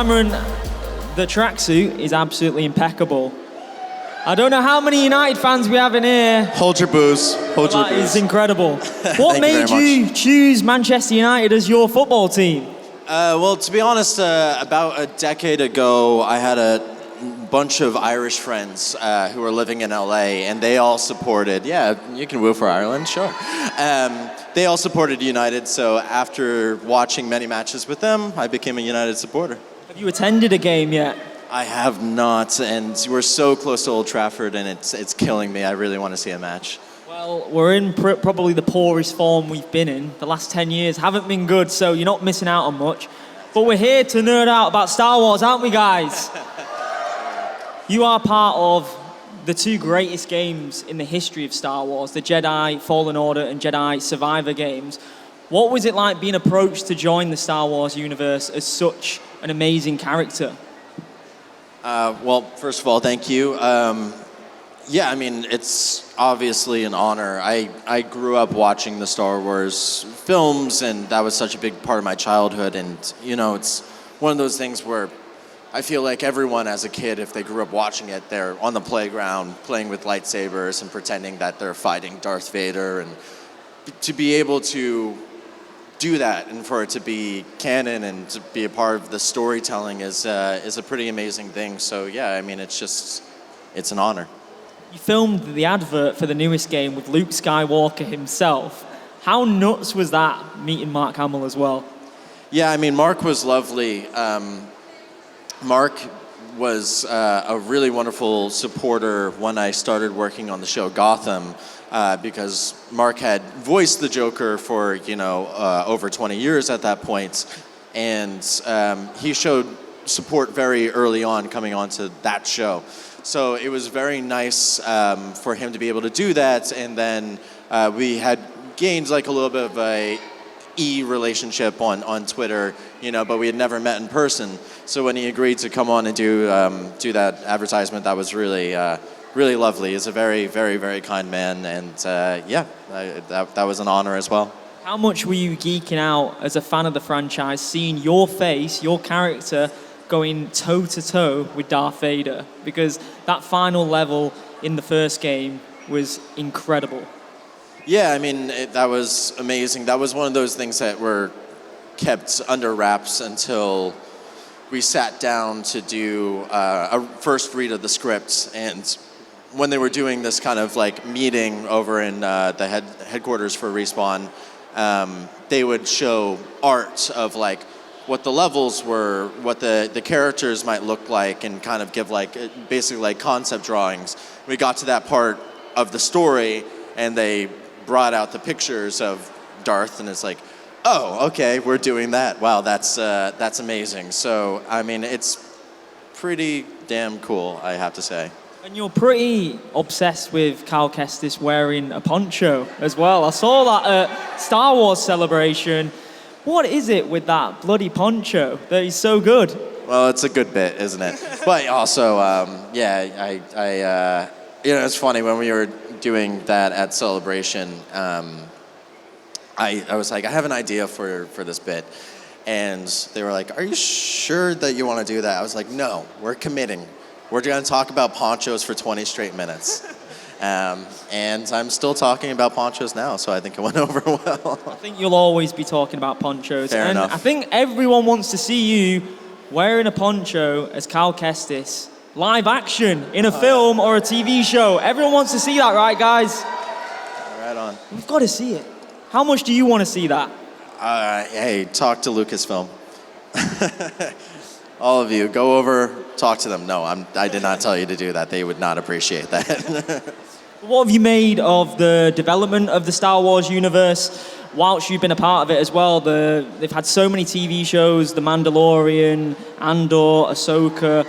Cameron, the tracksuit is absolutely impeccable. I don't know how many United fans we have in here. Hold your booze. Hold your booze. That is incredible. What made you choose Manchester United as your football team? Well, to be honest, about a decade ago, I had a bunch of Irish friends who were living in LA, and they all supported, yeah, you can woo for Ireland, sure. They all supported United, so after watching many matches with them, I became a United supporter. Have you attended a game yet? I have not, and we're so close to Old Trafford, and it's killing me. I really want to see a match. Well, we're in probably the poorest form we've been in. The last 10 years haven't been good, so you're not missing out on much. But we're here to nerd out about Star Wars, aren't we, guys? You are part of the two greatest games in the history of Star Wars, the Jedi Fallen Order and Jedi Survivor games. What was it like being approached to join the Star Wars universe as such an amazing character? Well, first of all, thank you. Yeah, I mean, it's obviously an honor. I grew up watching the Star Wars films, and that was such a big part of my childhood. And, you know, it's one of those things where I feel like everyone as a kid, if they grew up watching it, they're on the playground playing with lightsabers and pretending that they're fighting Darth Vader. And to be able to do that and for it to be canon and to be a part of the storytelling is a pretty amazing thing. So yeah, I mean, it's an honor. You filmed the advert for the newest game with Luke Skywalker himself. How nuts was that, meeting Mark Hamill as well? Yeah, I mean, Mark was lovely. Mark was a really wonderful supporter when I started working on the show Gotham, because Mark had voiced the Joker for, over 20 years at that point, and he showed support very early on coming onto that show. So it was very nice for him to be able to do that, and then we had gained like a little bit of a relationship on Twitter, but we had never met in person. So when he agreed to come on and do that advertisement, that was really really lovely. He's a very, very, very kind man, and that was an honor as well. How much were you geeking out as a fan of the franchise, seeing your face, your character, going toe-to-toe with Darth Vader? Because that final level in the first game was incredible. Yeah, I mean, that was amazing. That was one of those things that were kept under wraps until we sat down to do a first read of the script. And when they were doing this kind of like meeting over in the headquarters for Respawn, they would show art of like what the levels were, what the characters might look like, and kind of give like basically like concept drawings. We got to that part of the story, and they brought out the pictures of Darth, and it's like, oh, okay, we're doing that. Wow, that's amazing. So, I mean, it's pretty damn cool, I have to say. And you're pretty obsessed with Cal Kestis wearing a poncho as well. I saw that at Star Wars Celebration. What is it with that bloody poncho that is so good? Well, it's a good bit, isn't it? But also, it's funny, when we were doing that at Celebration, I was like, I have an idea for this bit. And they were like, are you sure that you want to do that? I was like, no, we're committing. We're going to talk about ponchos for 20 straight minutes. And I'm still talking about ponchos now, so I think it went over well. I think you'll always be talking about ponchos. Fair enough. I think everyone wants to see you wearing a poncho as Cal Kestis, live action, in a film or a TV show. Everyone wants to see that, right, guys? Right on. We've got to see it. How much do you want to see that? Hey, talk to Lucasfilm. All of you, go over, talk to them. No, I did not tell you to do that. They would not appreciate that. What have you made of the development of the Star Wars universe whilst you've been a part of it as well? They've had so many TV shows, The Mandalorian, Andor, Ahsoka,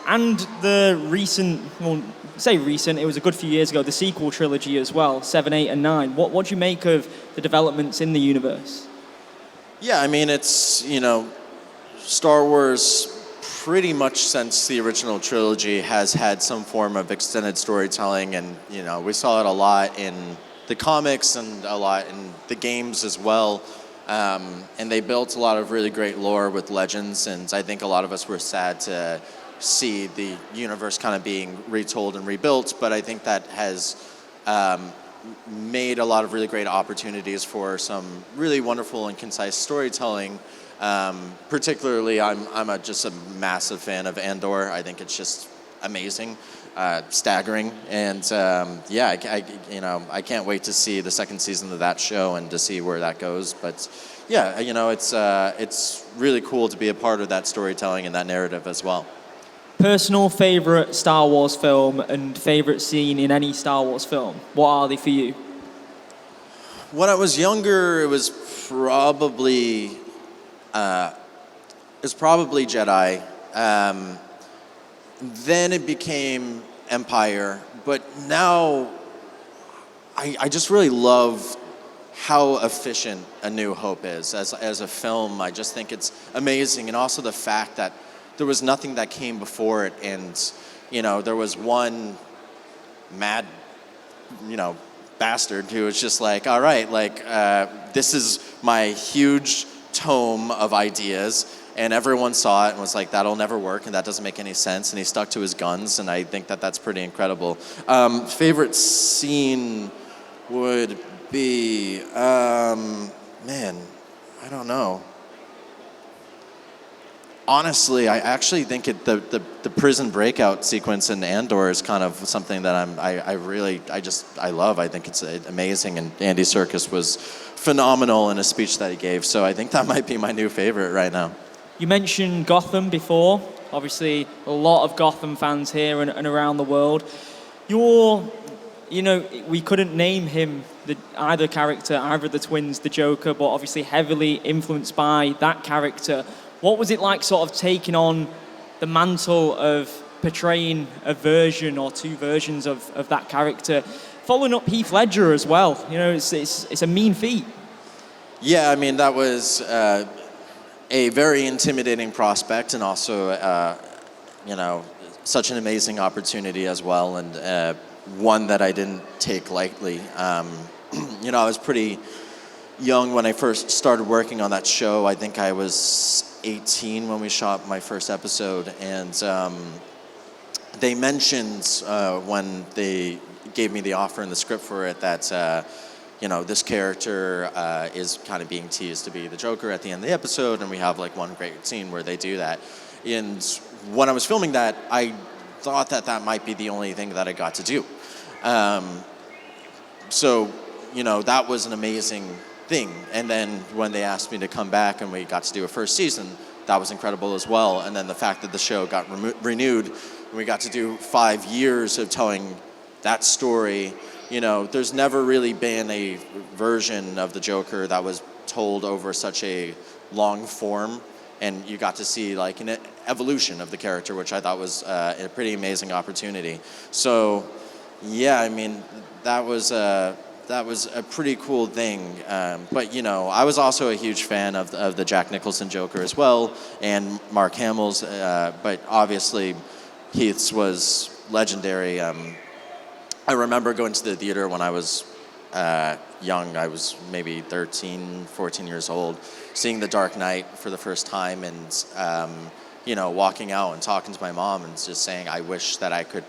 and the recent, it was a good few years ago, the sequel trilogy as well, 7, 8, and 9. What do you make of the developments in the universe? Yeah, I mean, it's, Star Wars pretty much since the original trilogy has had some form of extended storytelling, and we saw it a lot in the comics and a lot in the games as well. And they built a lot of really great lore with legends, and I think a lot of us were sad to see the universe kind of being retold and rebuilt, but I think that has made a lot of really great opportunities for some really wonderful and concise storytelling. Particularly, I'm just a massive fan of Andor. I think it's just amazing, staggering, and I can't wait to see the second season of that show and to see where that goes. But yeah, it's really cool to be a part of that storytelling and that narrative as well. Personal favorite Star Wars film and favorite scene in any Star Wars film. What are they for you? When I was younger, it was probably Jedi. Then it became Empire. But now, I just really love how efficient A New Hope is as a film. I just think it's amazing, and also the fact that there was nothing that came before it, and there was one mad bastard who was just like, all right, this is my huge tome of ideas, and everyone saw it and was like, that'll never work and that doesn't make any sense, and he stuck to his guns, and I think that that's pretty incredible. Favorite scene would be I don't know. Honestly, I actually think the prison breakout sequence in Andor is kind of something that I love. I think it's amazing, and Andy Serkis was phenomenal in a speech that he gave. So I think that might be my new favorite right now. You mentioned Gotham before. Obviously, a lot of Gotham fans here and around the world. We couldn't name him either character, either of the twins, the Joker, but obviously heavily influenced by that character. What was it like sort of taking on the mantle of portraying a version or two versions of that character, following up Heath Ledger as well? It's a mean feat. Yeah, I mean, that was a very intimidating prospect, and also, such an amazing opportunity as well, and one that I didn't take lightly. I was pretty young when I first started working on that show. I think I was 18 when we shot my first episode, and they mentioned when they gave me the offer and the script for it that this character is kind of being teased to be the Joker at the end of the episode, and we have one great scene where they do that. And when I was filming that, I thought that might be the only thing that I got to do. So that was an amazing thing. And then when they asked me to come back and we got to do a first season, that was incredible as well. And then the fact that the show got renewed and we got to do 5 years of telling that story, there's never really been a version of the Joker that was told over such a long form, and you got to see an evolution of the character, which I thought was a pretty amazing opportunity. So yeah, I mean, that was a pretty cool thing. But I was also a huge fan of the Jack Nicholson Joker as well, and Mark Hamill's. But obviously, Heath's was legendary. I remember going to the theater when I was young. I was maybe 13, 14 years old, seeing The Dark Knight for the first time, and walking out and talking to my mom and just saying, I wish that I could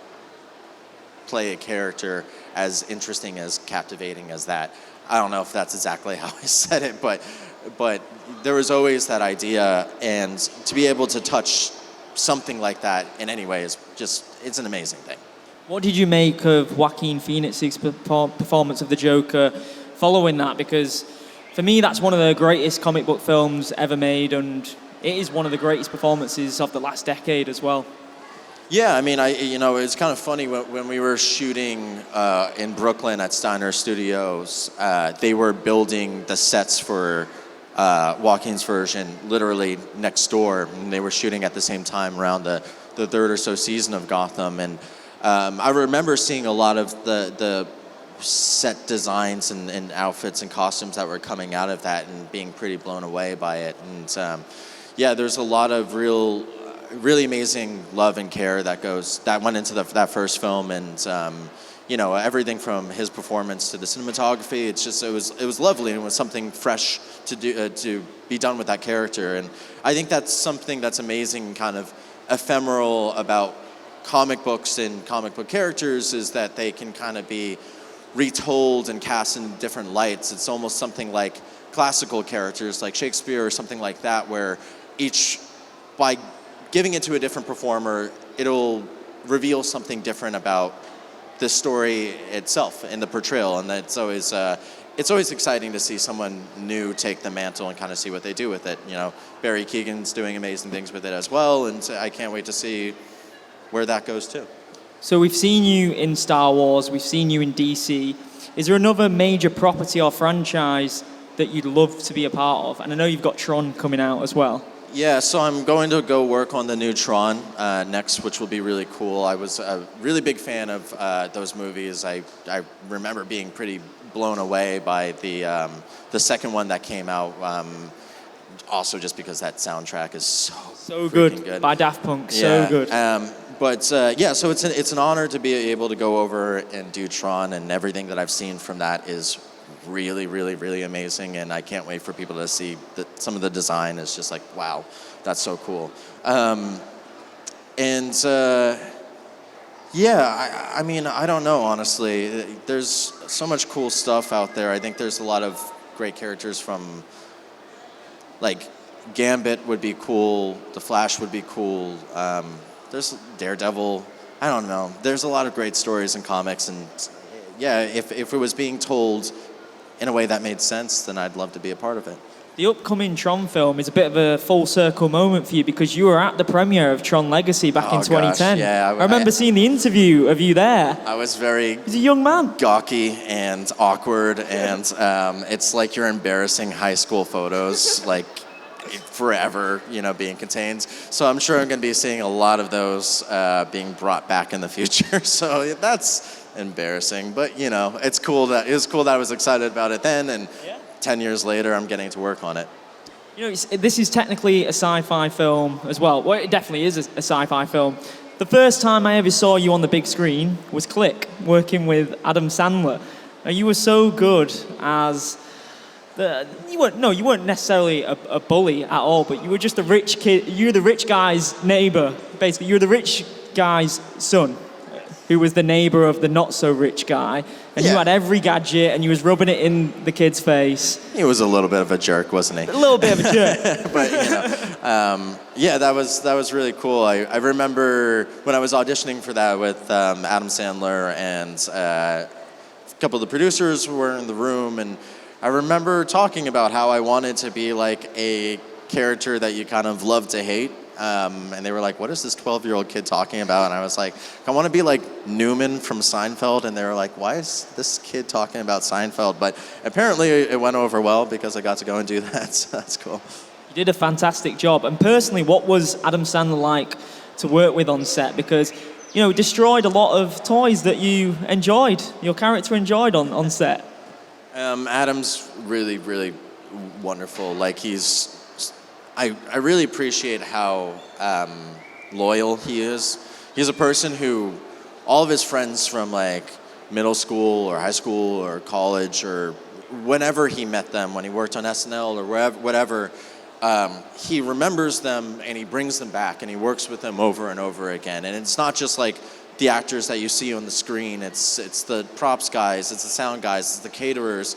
play a character as interesting, as captivating as that. I don't know if that's exactly how I said it, but there was always that idea, and to be able to touch something like that in any way it's an amazing thing. What did you make of Joaquin Phoenix's performance of the Joker following that? Because for me, that's one of the greatest comic book films ever made, and it is one of the greatest performances of the last decade as well. Yeah, I mean, it's kind of funny when we were shooting in Brooklyn at Steiner Studios, they were building the sets for Joaquin's version literally next door, and they were shooting at the same time around the third or so season of Gotham, and I remember seeing a lot of the set designs and outfits and costumes that were coming out of that and being pretty blown away by it, and there's a lot of really amazing love and care that went into that first film, and everything from his performance to the cinematography. It's just it was lovely, and it was something fresh to do to be done with that character. And I think that's something that's amazing, kind of ephemeral about comic books and comic book characters, is that they can kind of be retold and cast in different lights. It's almost something like classical characters like Shakespeare or something like that, where by giving it to a different performer, it'll reveal something different about the story itself and the portrayal. And it's always exciting to see someone new take the mantle and kind of see what they do with it. Barry Keoghan's doing amazing things with it as well, and I can't wait to see where that goes too. So we've seen you in Star Wars, we've seen you in DC. Is there another major property or franchise that you'd love to be a part of? And I know you've got Tron coming out as well. Yeah, so I'm going to go work on the new Tron next, which will be really cool. I was a really big fan of those movies. I remember being pretty blown away by the second one that came out. Also, just because that soundtrack is so good by Daft Punk, so good. So it's an honor to be able to go over and do Tron, and everything that I've seen from that is really, really, really amazing, and I can't wait for people to see some of the design is just like, wow, that's so cool. I mean, I don't know, honestly. There's so much cool stuff out there. I think there's a lot of great characters from, like, Gambit would be cool, The Flash would be cool, there's Daredevil, I don't know. There's a lot of great stories in comics, and yeah, if it was being told in a way that made sense, then I'd love to be a part of it. The upcoming Tron film is a bit of a full circle moment for you, because you were at the premiere of Tron Legacy back in 2010. Gosh, yeah, I remember seeing the interview of you there. I was very... He's a young man. Gawky and awkward, and it's like you're embarrassing high school photos, like forever, being contained. So I'm sure I'm going to be seeing a lot of those being brought back in the future. So that's embarrassing, but it's cool that I was excited about it then, and 10 years later, I'm getting to work on it. This is technically a sci-fi film as well. Well, it definitely is a sci-fi film. The first time I ever saw you on the big screen was Click, working with Adam Sandler. Now, you were so good as you weren't necessarily a bully at all, but you were just a rich kid. You were the rich guy's neighbor, basically. You were the rich guy's son, who was the neighbor of the not-so-rich guy. And you had every gadget, and you was rubbing it in the kid's face. He was a little bit of a jerk, wasn't he? A little bit of a jerk. But, that was really cool. I remember when I was auditioning for that with Adam Sandler, and a couple of the producers were in the room, and I remember talking about how I wanted to be like a character that you kind of love to hate. And they were like, what is this 12-year-old kid talking about? And I was like, I want to be like Newman from Seinfeld. And they were like, why is this kid talking about Seinfeld? But apparently it went over well, because I got to go and do that. So that's cool. You did a fantastic job. And personally, what was Adam Sandler like to work with on set? Because, destroyed a lot of toys that your character enjoyed on set. Adam's really, really wonderful. Like, I really appreciate how loyal he is. He's a person who all of his friends from like middle school or high school or college or whenever he met them, when he worked on SNL or whatever, he remembers them and he brings them back and he works with them over and over again. And it's not just like the actors that you see on the screen. It's the props guys, it's the sound guys, it's the caterers.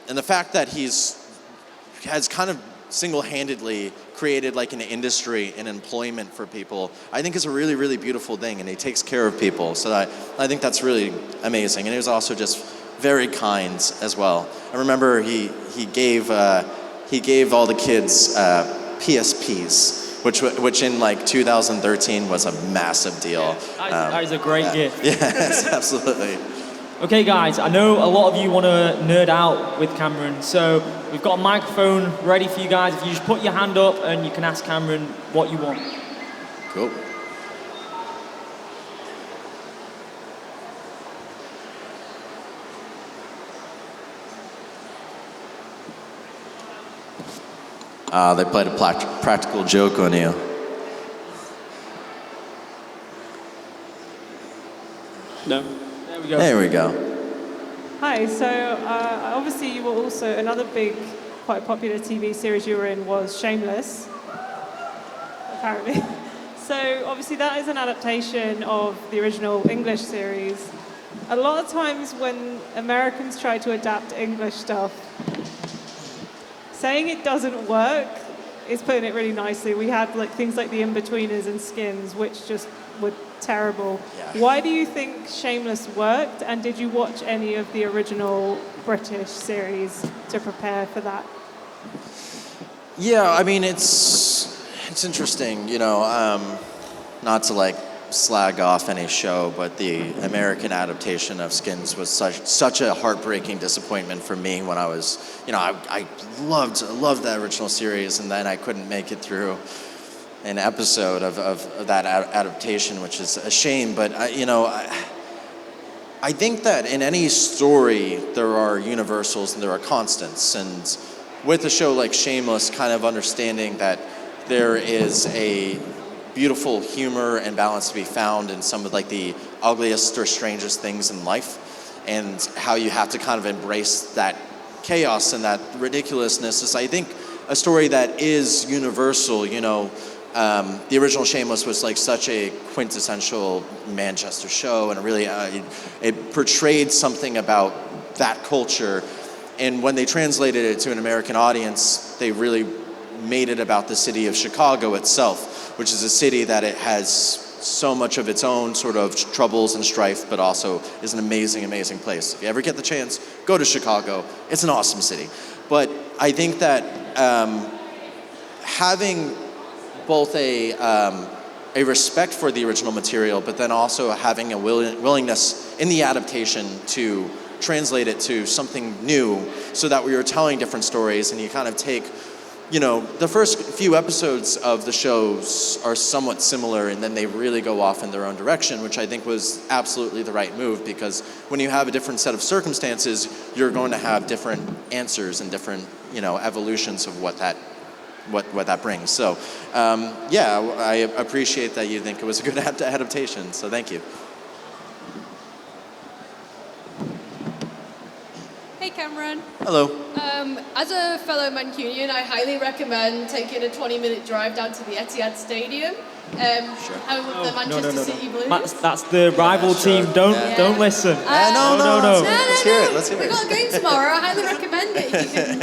And the fact that has kind of single-handedly created like an industry and employment for people, I think is a really, really beautiful thing, and he takes care of people. So I think that's really amazing. And he was also just very kind as well. I remember he gave all the kids PSPs, which in like 2013 was a massive deal. That is a great gift. Yes, absolutely. Okay, guys, I know a lot of you want to nerd out with Cameron, so we've got a microphone ready for you guys. If you just put your hand up and you can ask Cameron what you want. Cool. They played a practical joke on you. No. we go. There we go. Hi, so obviously you were also, another big, quite popular TV series you were in was Shameless, apparently. So obviously that is an adaptation of the original English series. A lot of times when Americans try to adapt English stuff, saying it doesn't work is putting it really nicely. We had like things like The In-Betweeners and Skins, which just were terrible. Yeah. Why do you think Shameless worked, and did you watch any of the original British series to prepare for that? Yeah, I mean, it's interesting, you know, not to like slag off any show, but the American adaptation of Skins was such a heartbreaking disappointment for me when I was, you know, I loved that original series, and then I couldn't make it through an episode of that adaptation, which is a shame. But I think that in any story there are universals and there are constants, and with a show like Shameless, kind of understanding that there is a beautiful humor and balance to be found in some of like the ugliest or strangest things in life, and how you have to kind of embrace that chaos and that ridiculousness is, I think, a story that is universal. You know, the original Shameless was like such a quintessential Manchester show, and really it portrayed something about that culture. And when they translated it to an American audience, they really made it about the city of Chicago itself, which is a city that it has so much of its own sort of troubles and strife, but also is an amazing, amazing place. If you ever get the chance, go to Chicago. It's an awesome city. But I think that having both a respect for the original material, but then also having a willingness in the adaptation to translate it to something new, so that we were telling different stories, and you kind of take, you know, the first few episodes of the shows are somewhat similar, and then they really go off in their own direction, which I think was absolutely the right move, because when you have a different set of circumstances, you're going to have different answers and different, you know, evolutions of what that brings. So, yeah, I appreciate that you think it was a good adaptation, so thank you. Hey Cameron. Hello. As a fellow Mancunian, I highly recommend taking a 20-minute drive down to the Etihad Stadium, home of the Manchester City Blues. That's the rival team. Don't listen. No. Let's hear it. We've got a game tomorrow. I highly recommend it. You can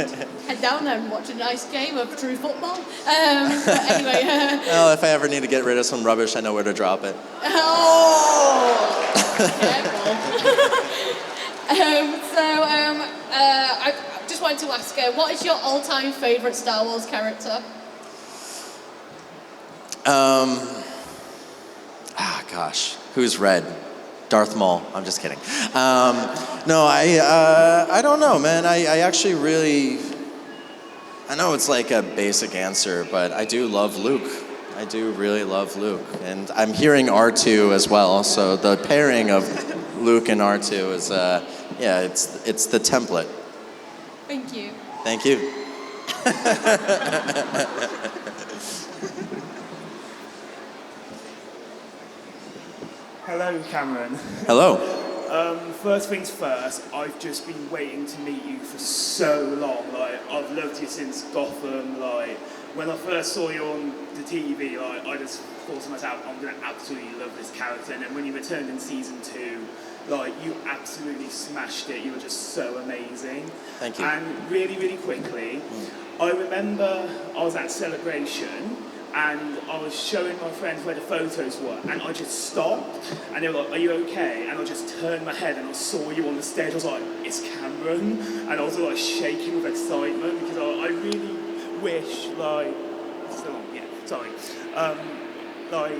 head down there and watch a nice game of true football. But anyway. Well, if I ever need to get rid of some rubbish, I know where to drop it. Oh! Careful. I just wanted to ask, what is your all-time favourite Star Wars character? Gosh, who's red? Darth Maul. I'm just kidding. No, I don't know, man. I actually really, I know it's like a basic answer, but I do love Luke. I do really love Luke, and I'm hearing R2 as well. So the pairing of Luke and R2 is, yeah, it's the template. Thank you. Thank you. Hello, Cameron. Hello. First things first, I've just been waiting to meet you for so long. Like, I've loved you since Gotham. Like, when I first saw you on the TV, like, I just thought to myself, I'm gonna absolutely love this character. And then when you returned in season 2, like, you absolutely smashed it. You were just so amazing. Thank you. And really, really quickly, I remember I was at Celebration, and I was showing my friends where the photos were, and I just stopped, and they were like, "Are you okay?" And I just turned my head, and I saw you on the stage. I was like, "It's Cameron," and I was like shaking with excitement, because I really wish, like, like,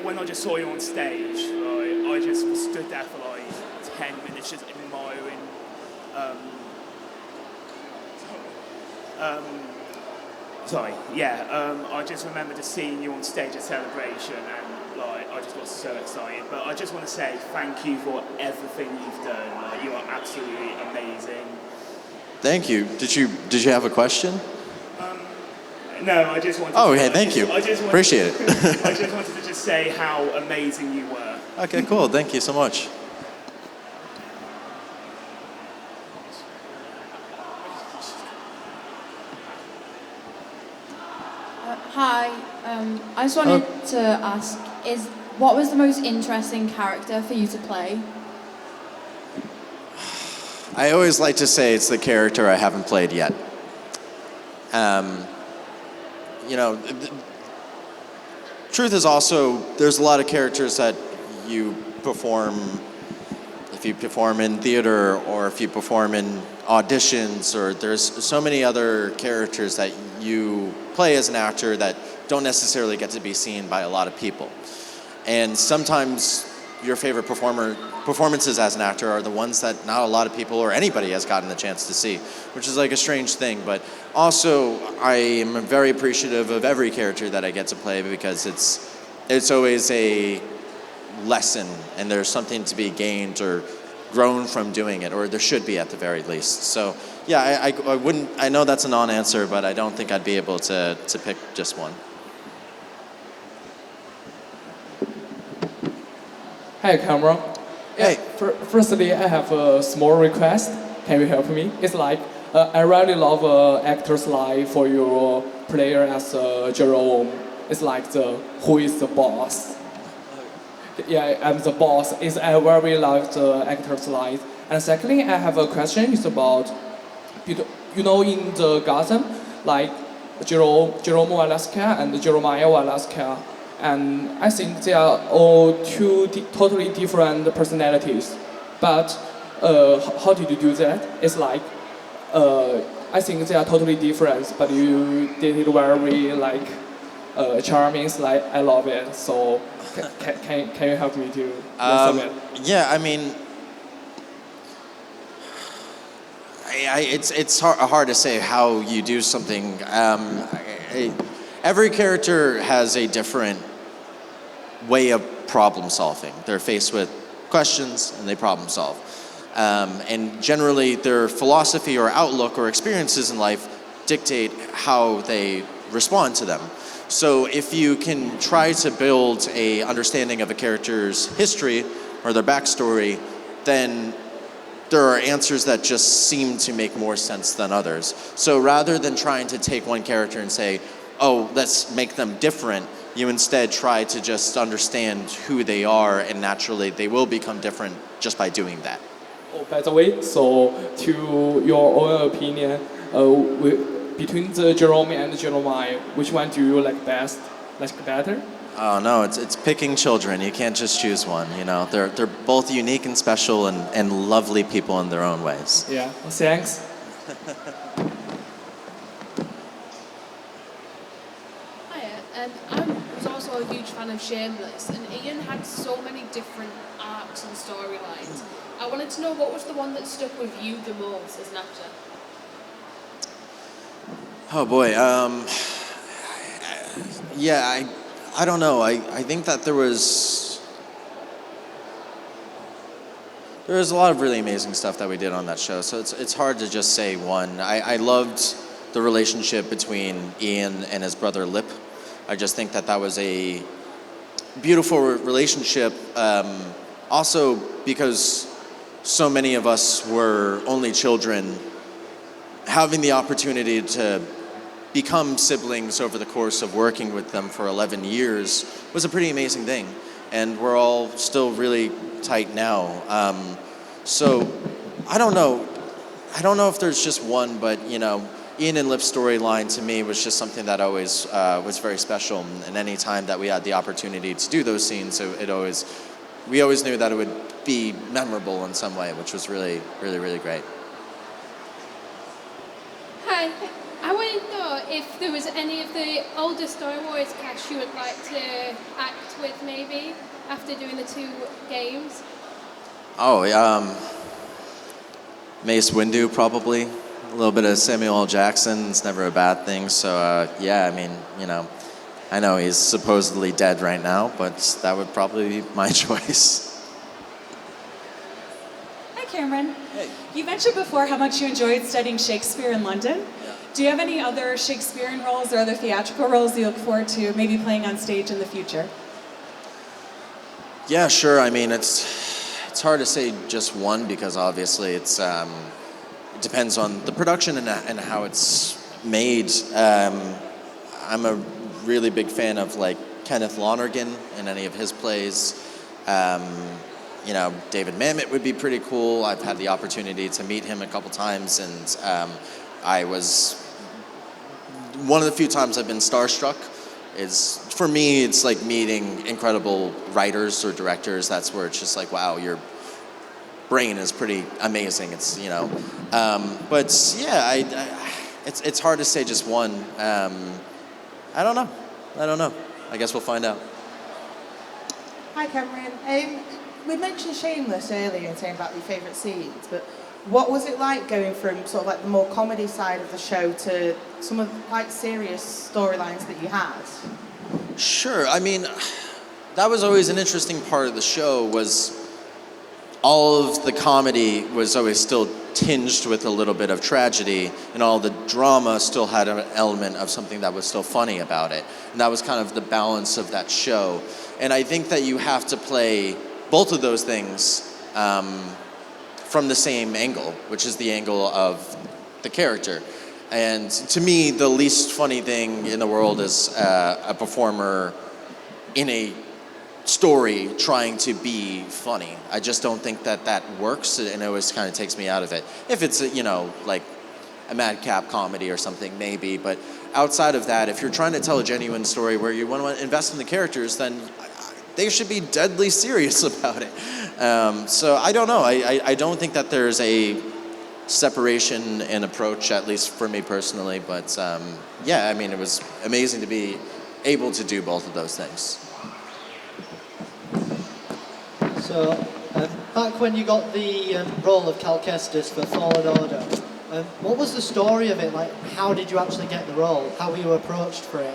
when I just saw you on stage, like, I just stood there for like 10 minutes just admiring. I just remember just seeing you on stage at Celebration, and like, I just got so excited. But I just want to say thank you for everything you've done. Like, you are absolutely amazing. Thank you. Did you have a question? No, I just wanted. Oh, okay, thank you. Appreciate it. I just wanted to just say how amazing you were. Okay, cool. Thank you so much. I just wanted to ask, what was the most interesting character for you to play? I always like to say it's the character I haven't played yet. You know, truth is also, there's a lot of characters that you perform, if you perform in theater or if you perform in auditions, or there's so many other characters that you play as an actor that don't necessarily get to be seen by a lot of people. And sometimes your favorite performances as an actor are the ones that not a lot of people or anybody has gotten the chance to see, which is like a strange thing. But also, I am very appreciative of every character that I get to play, because it's always a lesson, and there's something to be gained or grown from doing it, or there should be at the very least. So yeah, I wouldn't, I know that's a non-answer, but I don't think I'd be able to pick just one. Hi, Cameron. Hey. Firstly, I have a small request. Can you help me? It's like, I really love actor's life for your player as Jerome. It's like who is the boss? Yeah, I'm the boss. I very love the actor's life. And secondly, I have a question. It's about, you know, in the Gotham, like Jerome Alaska and Jeremiah Alaska. And I think they are all two totally different personalities. But how did you do that? It's like, I think they are totally different, but you did it very like charming. It's like, I love it. So can you help me to resolve it? Yeah, I mean, it's hard to say how you do something. Every character has a different way of problem solving. They're faced with questions and they problem solve. And generally their philosophy or outlook or experiences in life dictate how they respond to them. So if you can try to build a understanding of a character's history or their backstory, then there are answers that just seem to make more sense than others. So rather than trying to take one character and say, oh, let's make them different, you instead try to just understand who they are, and naturally they will become different just by doing that. Oh, by the way, so to your own opinion, between the Jerome and the Jeremiah, which one do you like best, like better? Oh no, it's picking children. You can't just choose one, you know. They're both unique and special and lovely people in their own ways. Yeah, well, thanks. I was also a huge fan of Shameless, and Ian had so many different arcs and storylines. I wanted to know, what was the one that stuck with you the most as an actor? Oh boy, yeah, I don't know. I think that there was a lot of really amazing stuff that we did on that show, so it's hard to just say one. I loved the relationship between Ian and his brother Lip. I just think that was a beautiful relationship, also because so many of us were only children. Having the opportunity to become siblings over the course of working with them for 11 years was a pretty amazing thing. And we're all still really tight now. So I don't know if there's just one, but you know, Ian and Lip's storyline to me was just something that always was very special. And any time that we had the opportunity to do those scenes, we always knew that it would be memorable in some way, which was really, really, really great. Hi, I want to know if there was any of the older Star Wars cast you would like to act with, maybe, after doing the 2 games? Oh, Mace Windu, probably. A little bit of Samuel L. Jackson. It's never a bad thing. So, yeah, I mean, you know, I know he's supposedly dead right now, but that would probably be my choice. Hi, Cameron. Hey. You mentioned before how much you enjoyed studying Shakespeare in London. Yeah. Do you have any other Shakespearean roles or other theatrical roles you look forward to maybe playing on stage in the future? Yeah, sure. I mean, it's hard to say just one, because obviously it depends on the production and how it's made. I'm a really big fan of like Kenneth Lonergan and any of his plays. You know, David Mamet would be pretty cool. I've had the opportunity to meet him a couple times, and I was one of the few times I've been starstruck. Is for me, it's like meeting incredible writers or directors. That's where it's just like, wow, your brain is pretty amazing. It's, you know, but yeah, it's hard to say just one. I don't know. I guess we'll find out. Hi, Cameron. We mentioned Shameless earlier and saying about your favourite scenes, but what was it like going from sort of like the more comedy side of the show to some of quite serious storylines that you had? Sure. I mean, that was always an interesting part of the show, was all of the comedy was always still tinged with a little bit of tragedy, and all the drama still had an element of something that was still funny about it. And that was kind of the balance of that show. And I think that you have to play both of those things from the same angle, which is the angle of the character. And to me, the least funny thing in the world is a performer in a story trying to be funny. I just don't think that works, and it always kind of takes me out of it. If it's, you know, like a madcap comedy or something, maybe. But outside of that, if you're trying to tell a genuine story where you want to invest in the characters, then they should be deadly serious about it. So I don't know. I don't think that there's a separation in approach, at least for me personally. But yeah, I mean, it was amazing to be able to do both of those things. So, back when you got the role of Cal Kestis for Fallen Order, what was the story of it? Like, how did you actually get the role? How were you approached for it?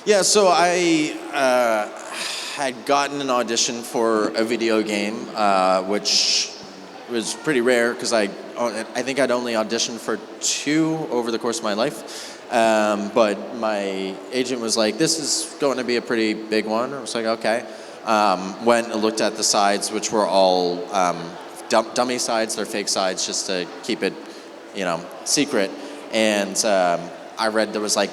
Yeah, so I had gotten an audition for a video game, which was pretty rare because I think I'd only auditioned for 2 over the course of my life. But my agent was like, this is going to be a pretty big one. I was like, okay. Went and looked at the sides, which were all dummy sides. They're fake sides just to keep it, you know, secret. And I read there was like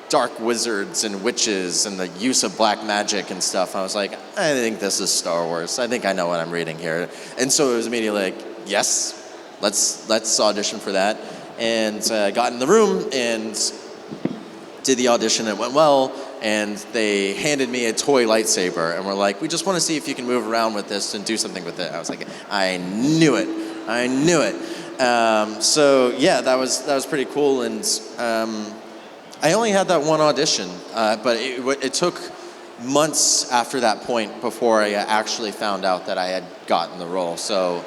dark wizards and witches and the use of black magic and stuff. I was like, I think this is Star Wars. I think I know what I'm reading here. And so it was immediately like, yes, let's audition for that. And got in the room and did the audition. It went well. And they handed me a toy lightsaber and were like, we just want to see if you can move around with this and do something with it. I was like, I knew it. So yeah, that was pretty cool. And I only had that one audition, but it took months after that point before I actually found out that I had gotten the role. So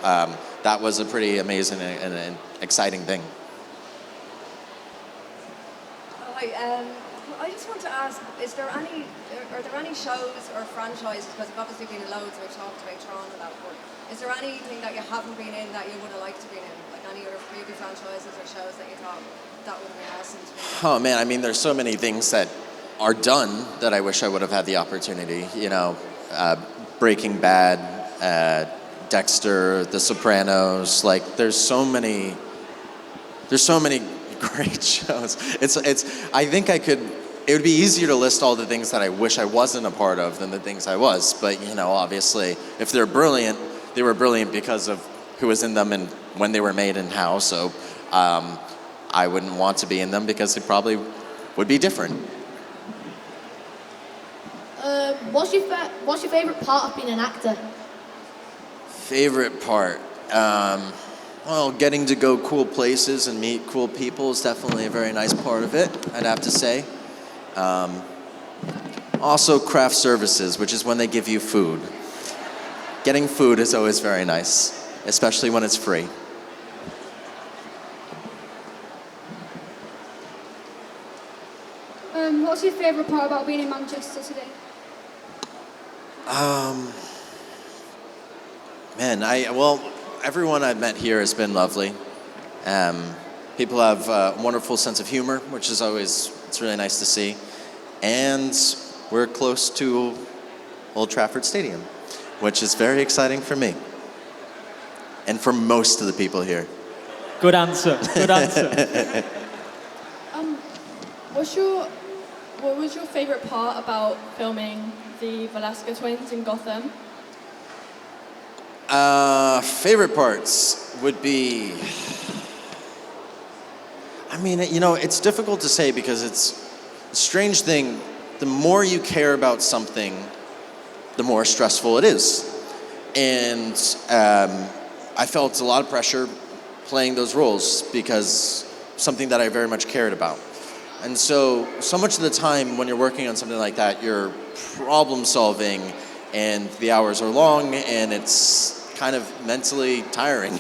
that was a pretty amazing and exciting thing. Hi, I just want to ask, are there any shows or franchises, because you've obviously been in loads, we've talked about Tron and that, but is there anything that you haven't been in that you would have liked to be in? Like any other movie franchises or shows that you thought that would have been awesome to be in? Oh man, I mean, there's so many things that are done that I wish I would have had the opportunity. You know, Breaking Bad, Dexter, The Sopranos. Like, there's so many great shows. I think it would be easier to list all the things that I wish I wasn't a part of than the things I was. But, you know, obviously, if they're brilliant, they were brilliant because of who was in them and when they were made and how. So I wouldn't want to be in them because it probably would be different. What's your favorite part of being an actor? Favorite part? Well, getting to go cool places and meet cool people is definitely a very nice part of it, I'd have to say. Also craft services, which is when they give you food. Getting food is always very nice, especially when it's free. What's your favourite part about being in Manchester today? Everyone I've met here has been lovely. People have a wonderful sense of humor, which is it's really nice to see. And we're close to Old Trafford Stadium, which is very exciting for me. And for most of the people here. Good answer. what was your favourite part about filming the Velasco twins in Gotham? Favorite parts would be, I mean, you know, it's difficult to say because it's a strange thing. The more you care about something, the more stressful it is. And I felt a lot of pressure playing those roles because something that I very much cared about. And so much of the time when you're working on something like that, you're problem solving and the hours are long and it's kind of mentally tiring.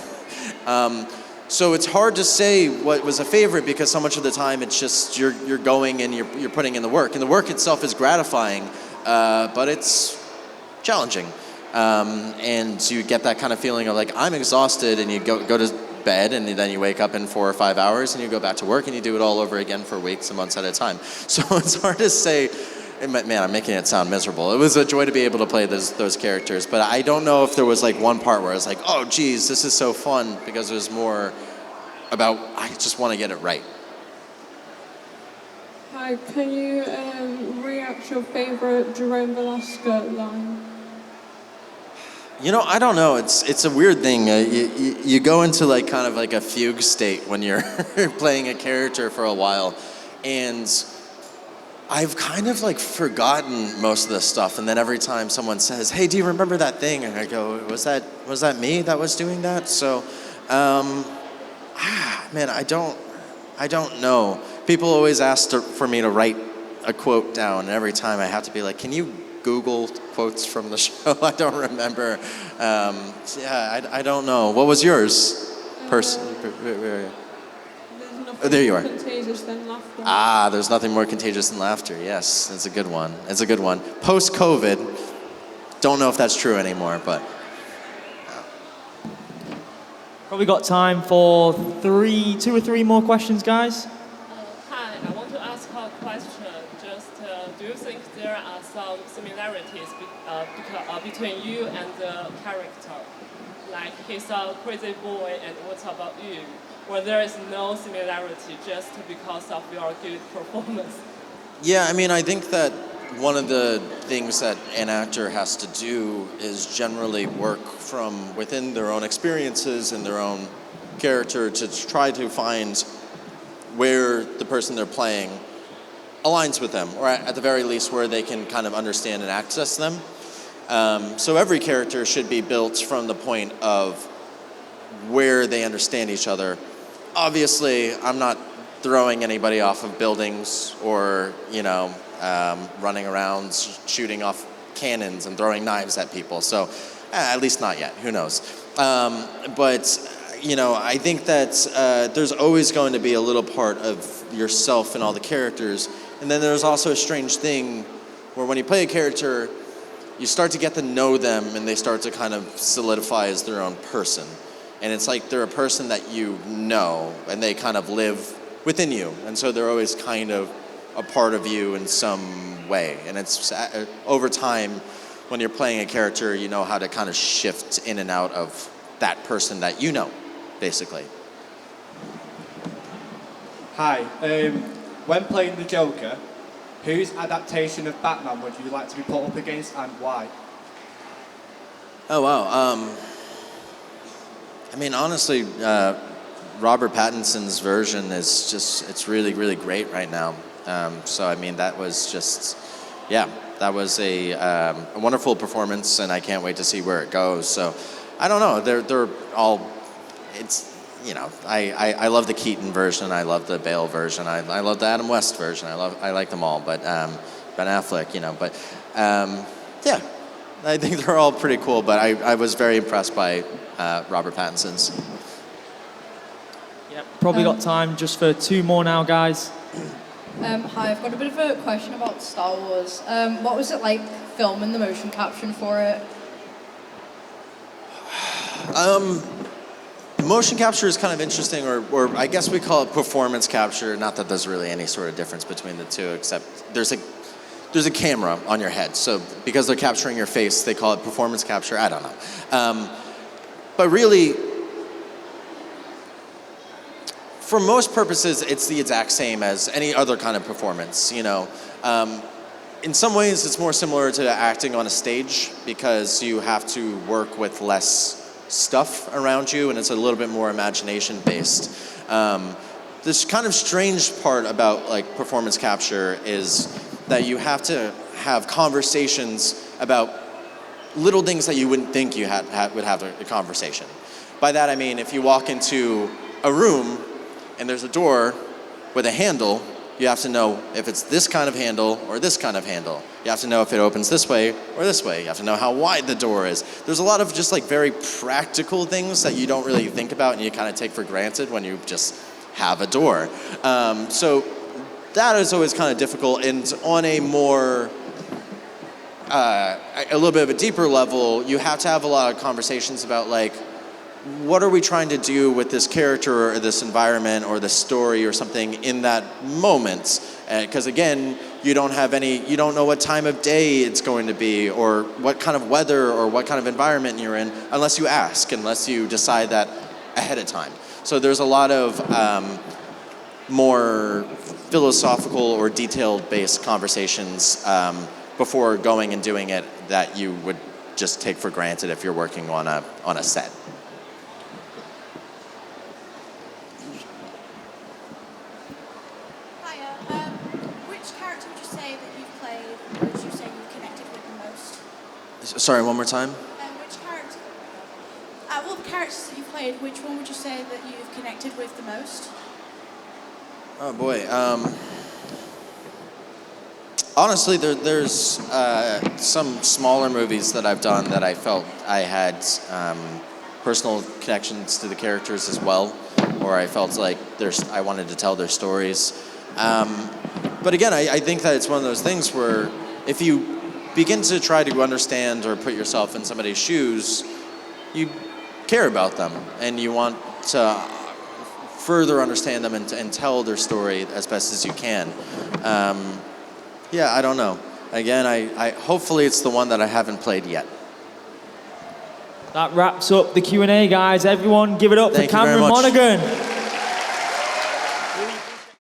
So it's hard to say what was a favorite because so much of the time it's just you're going and you're putting in the work. And the work itself is gratifying, but it's challenging. And you get that kind of feeling of like, I'm exhausted, and you go to bed and then you wake up in 4 or 5 hours and you go back to work and you do it all over again for weeks and months at a time. So it's hard to say, man, I'm making it sound miserable. It was a joy to be able to play those characters, but I don't know if there was like one part where I was like, oh geez, this is so fun, because it was more about, I just want to get it right. Hi, can you react your favourite Jerome Velasco line? You know, I don't know. It's a weird thing. You go into like kind of like a fugue state when you're playing a character for a while, and I've kind of like forgotten most of this stuff. And then every time someone says, "Hey, do you remember that thing?" and I go, "Was that me that was doing that?" So, man, I don't know. People always ask for me to write a quote down, and every time I have to be like, "Can you Google quotes from the show?" I don't remember. I don't know. What was yours? There you are. Contagious than laughter. There's nothing more contagious than laughter. Yes, it's a good one. It's a good one. Post-COVID, don't know if that's true anymore, but. Probably got time for 2 or 3 more questions, guys. Hi, I want to ask a question. Just, do you think there are some similarities between you and the character? Like he's a crazy boy, and what about you? Or there is no similarity just because of your good performance? Yeah, I mean, I think that one of the things that an actor has to do is generally work from within their own experiences and their own character to try to find where the person they're playing aligns with them, or at the very least where they can kind of understand and access them. So every character should be built from the point of where they understand each other. Obviously, I'm not throwing anybody off of buildings or, running around shooting off cannons and throwing knives at people. So, at least not yet. Who knows? But I think that there's always going to be a little part of yourself in all the characters. And then there's also a strange thing where when you play a character, you start to get to know them and they start to kind of solidify as their own person. And it's like they're a person that you know, and they kind of live within you. And so they're always kind of a part of you in some way. And it's over time, when you're playing a character, you know how to kind of shift in and out of that person that you know, basically. Hi, when playing the Joker, whose adaptation of Batman would you like to be put up against and why? Oh, wow. I mean, honestly, Robert Pattinson's version is it's really, really great right now. So, I mean, that was just, that was a wonderful performance, and I can't wait to see where it goes. So, I don't know. They're all, I love the Keaton version. I love the Bale version. I love the Adam West version. I like them all. But Ben Affleck, but I think they're all pretty cool. But I was very impressed by Robert Pattinson's. Yep, probably got time just for 2 more now, guys. Hi, I've got a bit of a question about Star Wars. What was it like filming the motion caption for it? Motion capture is kind of interesting, or I guess we call it performance capture. Not that there's really any sort of difference between the two, except there's a camera on your head. So because they're capturing your face, they call it performance capture. I don't know. But really, for most purposes, it's the exact same as any other kind of performance, you know. In some ways, it's more similar to acting on a stage because you have to work with less stuff around you, and it's a little bit more imagination-based. This kind of strange part about like performance capture is that you have to have conversations about little things that you wouldn't think you would have a conversation. By that I mean, if you walk into a room and there's a door with a handle, you have to know if it's this kind of handle or this kind of handle. You have to know if it opens this way or this way. You have to know how wide the door is. There's a lot of just like very practical things that you don't really think about and you kind of take for granted when you just have a door. So that is always kind of difficult. And on a more, a little bit of a deeper level, you have to have a lot of conversations about like, what are we trying to do with this character or this environment or this story or something in that moment? Because again, you don't know what time of day it's going to be or what kind of weather or what kind of environment you're in unless you ask, unless you decide that ahead of time. So there's a lot of more philosophical or detailed-based conversations before going and doing it that you would just take for granted if you're working on a set. Sorry, one more time? Which character, well, the characters that you've played, which one would you say that you've connected with the most? Oh boy. Honestly, there's some smaller movies that I've done that I felt I had personal connections to the characters as well, or I felt like I wanted to tell their stories. But again, I think that it's one of those things where if you begin to try to understand or put yourself in somebody's shoes, you care about them and you want to further understand them and tell their story as best as you can. Yeah, I don't know. Again, I hopefully it's the one that I haven't played yet. That wraps up the Q&A, guys. Everyone give it up for Cameron Monaghan.